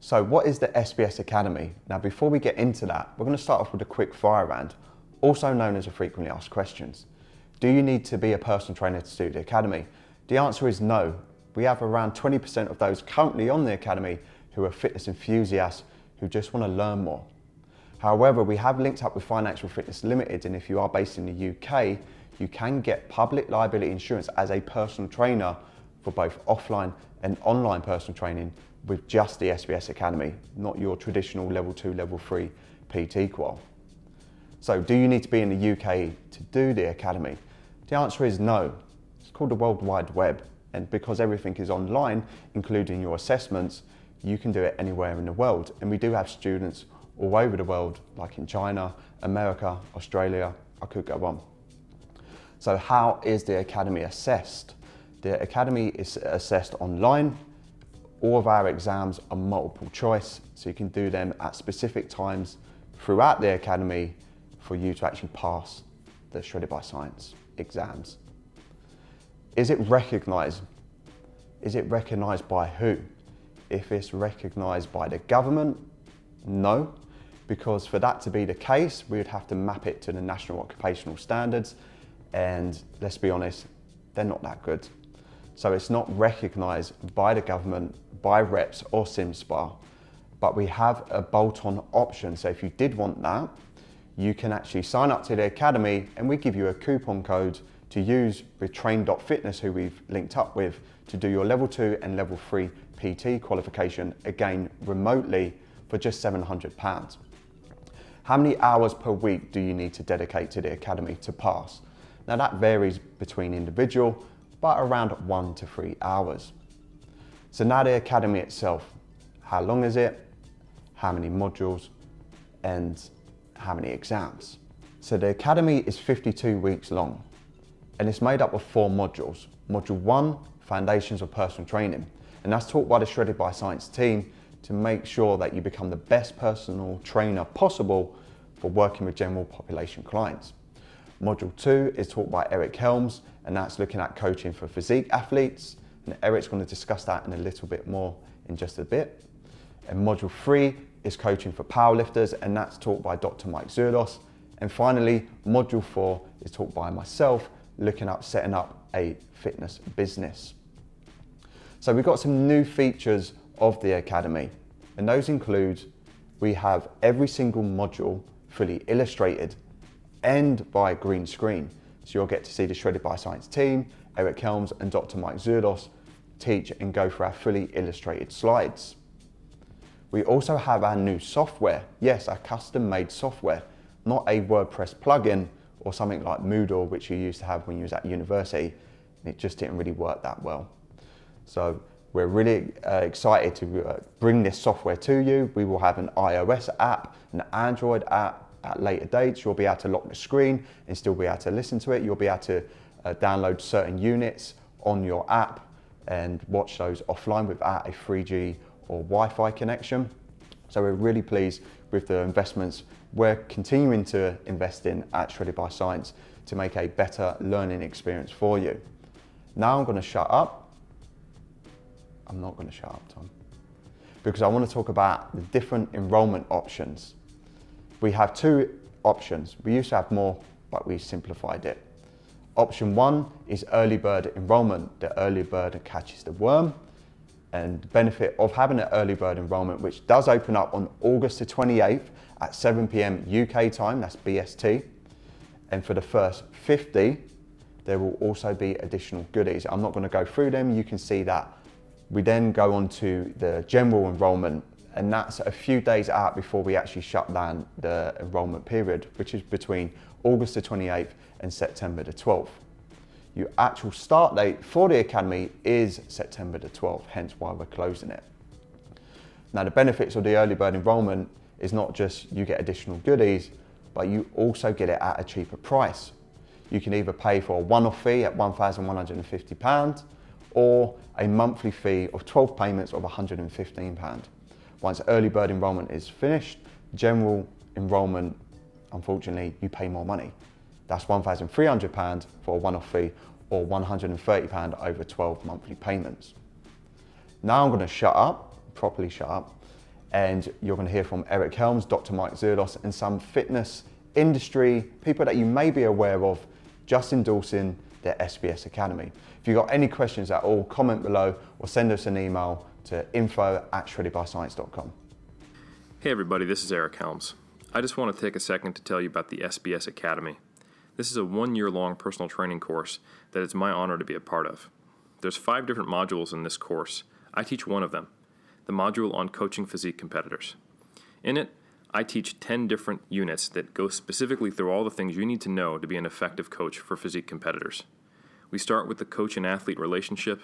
So what is the SBS Academy? Now before we get into that, we're going to start off with a quick fire round, also known as a frequently asked questions. Do you need to be a personal trainer to do the Academy? The answer is no. We have around 20% of those currently on the Academy who are fitness enthusiasts who just want to learn more. However, we have linked up with Financial Fitness Limited, and if you are based in the UK, you can get public liability insurance as a personal trainer for both offline and online personal training with just the SBS Academy, not your traditional level 2, level 3 PT qual. So do you need to be in the UK to do the Academy? The answer is no. It's called the World Wide Web, and because everything is online, including your assessments, you can do it anywhere in the world. And we do have students all over the world, like in China, America, Australia, I could go on. So how is the Academy assessed? The Academy is assessed online. All of our exams are multiple choice, so you can do them at specific times throughout the Academy for you to actually pass the Shredded by Science exams. Is it recognised? Is it recognised by who? If it's recognised by the government, no, because for that to be the case, we would have to map it to the National Occupational Standards, and let's be honest, they're not that good. So it's not recognised by the government, by reps or SimSpa, but we have a bolt-on option. So if you did want that, you can actually sign up to the Academy and we give you a coupon code to use with Train.Fitness, who we've linked up with, to do your level 2 and level 3 PT qualification, again, remotely for just £700. How many hours per week do you need to dedicate to the Academy to pass? Now that varies between individual, but around 1 to 3 hours. So now the Academy itself, how long is it? How many modules? And how many exams? So the Academy is 52 weeks long, and it's made up of 4 modules. Module 1, Foundations of Personal Training, and that's taught by the Shredded by Science team to make sure that you become the best personal trainer possible for working with general population clients. Module 2 is taught by Eric Helms, and that's looking at coaching for physique athletes, and Eric's going to discuss that in a little bit more in just a bit. And module 3 is coaching for powerlifters, and that's taught by Dr. Mike Zurdos. And finally, module 4 is taught by myself, looking at setting up a fitness business. So we've got some new features of the Academy, and those include we have every single module fully illustrated and by green screen. So you'll get to see the Shredded by Science team, Eric Helms and Dr. Mike Zurdos teach and go through our fully illustrated slides. We also have our new software. Yes, our custom made software, not a WordPress plugin or something like Moodle, which you used to have when you was at university. It just didn't really work that well. So we're really excited to bring this software to you. We will have an iOS app, an Android app. At later dates, you'll be able to lock the screen and still be able to listen to it. You'll be able to download certain units on your app and watch those offline without a 3G or Wi-Fi connection. So we're really pleased with the investments we're continuing to invest in at Shredded by Science to make a better learning experience for you. Now I'm going to shut up. I'm not going to shut up, Tom, because I want to talk about the different enrollment options. We have 2 options. We used to have more, but we simplified it. Option 1 is early bird enrollment. The early bird catches the worm. And the benefit of having an early bird enrollment, which does open up on August the 28th at 7 PM UK time, that's BST. And for the first 50, there will also be additional goodies. I'm not going to go through them. You can see that. We then go on to the general enrollment, and that's a few days out before we actually shut down the enrollment period, which is between August the 28th and September the 12th. Your actual start date for the Academy is September the 12th, hence why we're closing it. Now the benefits of the early bird enrollment is not just you get additional goodies, but you also get it at a cheaper price. You can either pay for a one-off fee at £1,150 or a monthly fee of 12 payments of £115. Once early bird enrollment is finished, general enrollment, unfortunately, you pay more money. That's £1,300 for a one-off fee or £130 over 12 monthly payments. Now I'm going to shut up, properly shut up, and you're going to hear from Eric Helms, Dr. Mike Zerdos, and some fitness industry people that you may be aware of just endorsing their SBS Academy. If you've got any questions at all, comment below or send us an email to info@shreddedbyscience.com. Hey everybody, this is Eric Helms. I just want to take a second to tell you about the SBS Academy. This is a 1-year-long personal training course that it's my honor to be a part of. There's 5 different modules in this course. I teach one of them, the module on coaching physique competitors. In it, I teach 10 different units that go specifically through all the things you need to know to be an effective coach for physique competitors. We start with the coach and athlete relationship,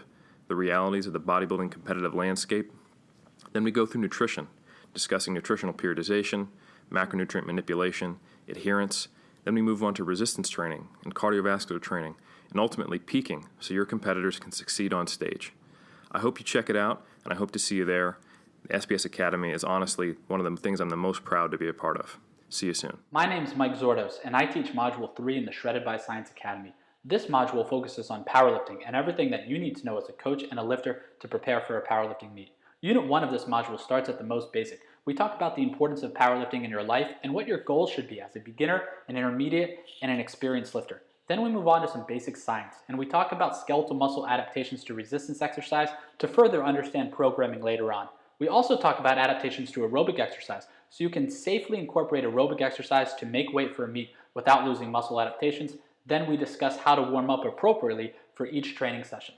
the realities of the bodybuilding competitive landscape. Then we go through nutrition, discussing nutritional periodization, macronutrient manipulation, adherence. Then we move on to resistance training and cardiovascular training, and ultimately peaking so your competitors can succeed on stage. I hope you check it out, and I hope to see you there. The SBS Academy is honestly one of the things I'm the most proud to be a part of. See you soon. My name is Mike Zordos, and I teach Module 3 in the Shredded by Science Academy. This module focuses on powerlifting and everything that you need to know as a coach and a lifter to prepare for a powerlifting meet. Unit 1 of this module starts at the most basic. We talk about the importance of powerlifting in your life and what your goals should be as a beginner, an intermediate, and an experienced lifter. Then we move on to some basic science, and we talk about skeletal muscle adaptations to resistance exercise to further understand programming later on. We also talk about adaptations to aerobic exercise, so you can safely incorporate aerobic exercise to make weight for a meet without losing muscle adaptations. Then we discuss how to warm up appropriately for each training session.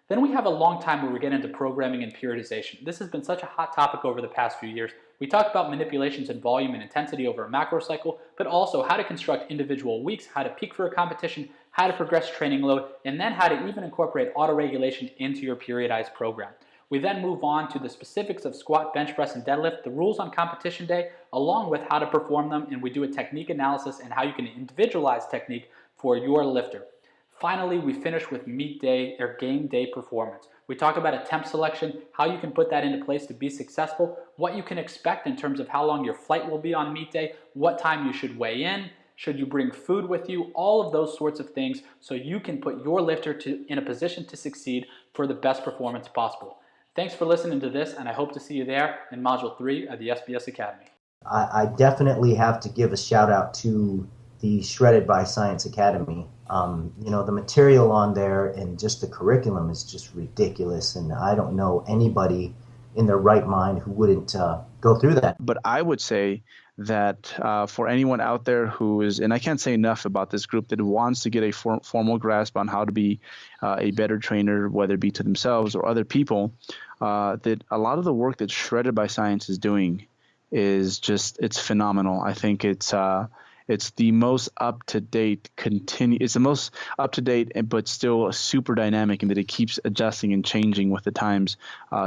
Then we have a long time where we get into programming and periodization. This has been such a hot topic over the past few years. We talk about manipulations in volume and intensity over a macro cycle, but also how to construct individual weeks, how to peak for a competition, how to progress training load, and then how to even incorporate auto-regulation into your periodized program. We then move on to the specifics of squat, bench press, and deadlift, the rules on competition day, along with how to perform them, and we do a technique analysis and how you can individualize technique for your lifter. Finally, we finish with meet day or game day performance. We talk about attempt selection, how you can put that into place to be successful, what you can expect in terms of how long your flight will be on meet day, what time you should weigh in, should you bring food with you, all of those sorts of things so you can put your lifter in a position to succeed for the best performance possible. Thanks for listening to this, and I hope to see you there in Module 3 of the SBS Academy. I definitely have to give a shout out to the Shredded by Science Academy. The material on there and just the curriculum is just ridiculous, and I don't know anybody in their right mind who wouldn't go through that. But I would say that for anyone out there who is, and I can't say enough about this group, that wants to get a formal grasp on how to be a better trainer, whether it be to themselves or other people, that a lot of the work that Shredded by Science is doing is just, it's phenomenal. I think it's the most up-to-date it's the most up-to-date but still super dynamic, in that it keeps adjusting and changing with the times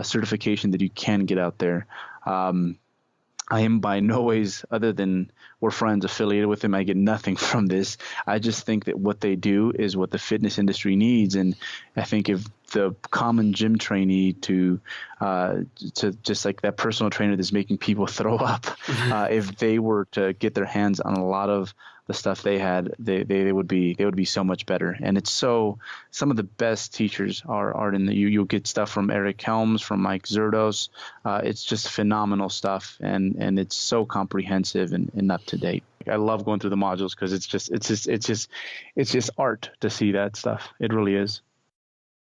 certification that you can get out there. I am by no ways, other than we're friends affiliated with them, I get nothing from this. I just think that what they do is what the fitness industry needs. And I think if the common gym trainee to just like that personal trainer that's making people throw up, if they were to get their hands on a lot of the stuff they had, they would be so much better. And it's some of the best teachers are in the, you'll get stuff from Eric Helms, from Mike Zerdos. It's just phenomenal stuff, and it's so comprehensive and up to date. I love going through the modules because it's just art to see that stuff. It really is.